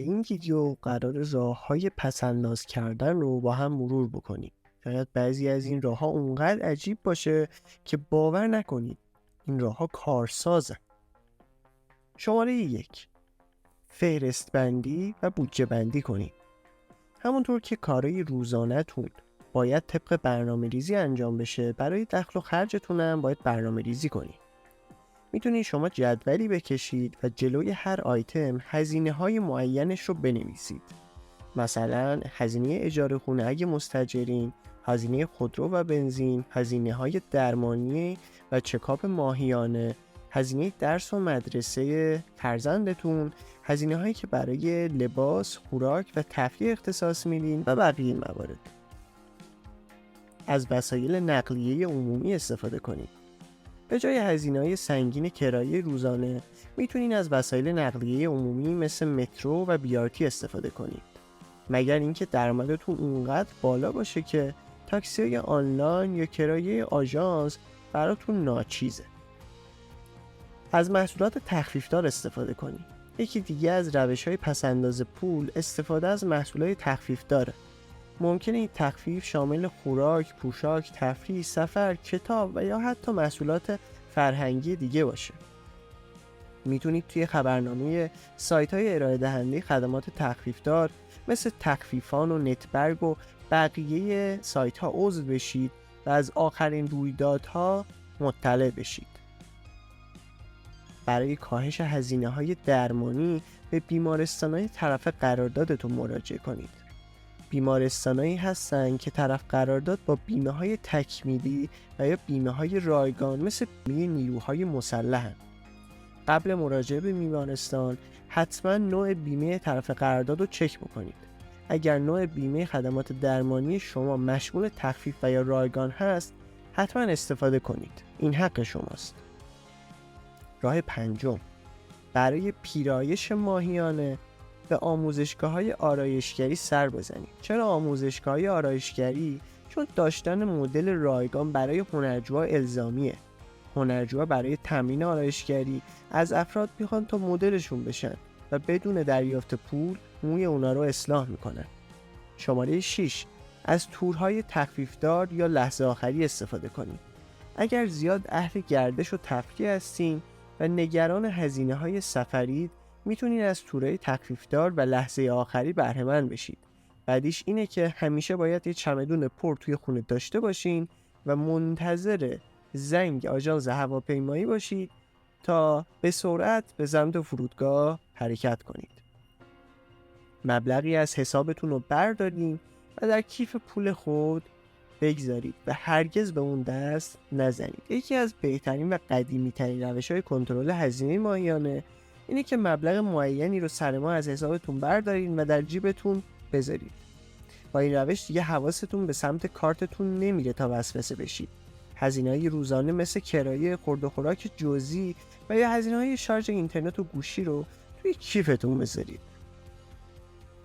این ویدیو قرار راه‌های پس‌انداز کردن رو با هم مرور بکنیم. شاید بعضی از این راه‌ها اونقدر عجیب باشه که باور نکنید این راه‌ها کارسازن. شماره 1: فهرست بندی و بودجه بندی کنید. همونطور که کارهای روزانه‌تون باید طبق برنامه‌ریزی انجام بشه، برای دخل و خرجتون هم باید برنامه‌ریزی کنید. میتونید شما جدولی بکشید و جلوی هر آیتم هزینه‌های معینش رو بنویسید. مثلا هزینه اجاره خونه اگه مستاجرین، هزینه خودرو و بنزین، هزینه‌های درمانی و چکاپ ماهیانه، هزینه درس و مدرسه فرزندتون، هزینه‌هایی که برای لباس، خوراک و تفریح اختصاص میدین و بقیه موارد. از وسایل نقلیه عمومی استفاده کنید. به جای هزینه‌های سنگین کرایه روزانه میتونین از وسایل نقلیه عمومی مثل مترو و بیارتی استفاده کنید. مگر اینکه درآمدتون اونقدر بالا باشه که تاکسی آنلاین یا کرایه آژانس براتون ناچیزه. از محصولات تخفیفدار استفاده کنید. یکی دیگه از روش‌های پس‌انداز پول استفاده از محصولات تخفیفداره. ممکنه این تخفیف شامل خوراک، پوشاک، تفریح، سفر، کتاب و یا حتی محصولات فرهنگی دیگه باشه. میتونید توی خبرنامه سایت‌های ارائه دهنده خدمات تخفیفدار مثل تخفیفان و نتبرگ و بقیه سایت‌ها عضو بشید و از آخرین رویدادها مطلع بشید. برای کاهش هزینه‌های درمانی به بیمارستان‌های طرف قراردادتون مراجعه کنید. بیمارستانایی هستن که طرف قرارداد با بیمه‌های تکمیلی و یا بیمه‌های رایگان مثل بیمه نیروهای مسلحن. قبل مراجعه به بیمارستان حتما نوع بیمه طرف قرارداد رو چک بکنید. اگر نوع بیمه خدمات درمانی شما مشمول تخفیف و یا رایگان هست، حتما استفاده کنید. این حق شماست. راه 5: برای پیرایش ماهیانه به آموزشگاه‌های آرایشگری سر بزنید. چرا آموزشگاه‌های آرایشگری؟ چون داشتن مدل رایگان برای هنرجوها الزامیه. هنرجوها برای تمرین آرایشگری از افراد میخوان تا مدلشون بشن و بدون دریافت پول موی اونا رو اصلاح میکنن. شماره 6: از تورهای تخفیفدار یا لحظه آخری استفاده کنید. اگر زیاد اهل گردش و تفریح هستین و نگران هزینه‌های سفرید، میتونید از تورهای تخفیفدار و لحظه آخری بهره‌مند بشید. بعدیش اینه که همیشه باید یه چمدون پر توی خونه داشته باشین و منتظر زنگ آژانس هواپیمایی باشید تا به سرعت به سمت فرودگاه حرکت کنید. مبلغی از حسابتون رو بردارین و در کیف پول خود بگذارید و هرگز به اون دست نزنید. یکی از بهترین و قدیمی ترین روش‌های کنترل هزینه ماهیانه اینه که مبلغ معینی رو سر ماه از حسابتون بردارین و در جیبتون بذارید. با این روش دیگه حواستون به سمت کارتتون نمیره تا وسوسه بشید. هزینه‌های روزانه مثل کرایه، خورد و خوراک جزئی و یا هزینه‌های شارژ اینترنت و گوشی رو توی کیفتون بذارید.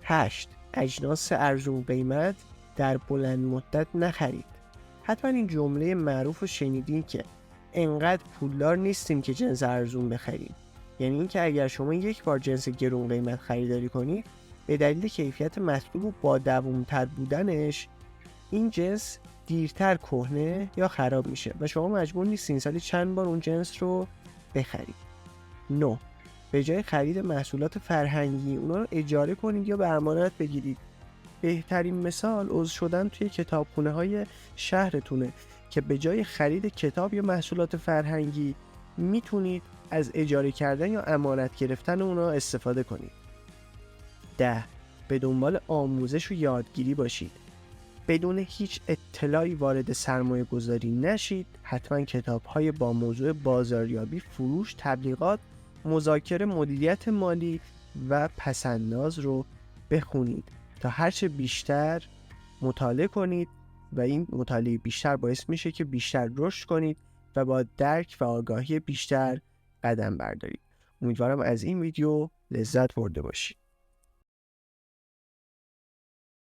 8: اجناس ارزون قیمت در بلند مدت نخرید. حتما این جمله معروف رو شنیدین که انقدر پولدار نیستیم که جنس ارزون بخریم. یعنی اینکه اگر شما یک بار جنس گرون قیمت خریداری کنید، به دلیل کیفیت مطلوب و با دوام‌تر بودنش این جنس دیرتر کهنه یا خراب میشه و شما مجبور نیستین سالی چند بار اون جنس رو بخرید. 9: به جای خرید محصولات فرهنگی اونا رو اجاره کنید یا به امانت بگیرید. بهترین مثال عضو شدن توی کتابخونه‌های شهرتونه که به جای خرید کتاب یا محصولات فرهنگی میتونید از اجاره کردن یا امانت گرفتن اونا استفاده کنید. 10: به دنبال آموزش و یادگیری باشید. بدون هیچ اطلاعی وارد سرمایه گذاری نشید. حتما کتاب‌های با موضوع بازاریابی، فروش، تبلیغات، مذاکره، مدیریت مالی و پس‌انداز رو بخونید تا هرچه بیشتر مطالعه کنید و این مطالعه بیشتر باعث میشه که بیشتر رشد کنید و با درک و آگاهی بیشتر قدم بردارید. امیدوارم از این ویدیو لذت برده باشید.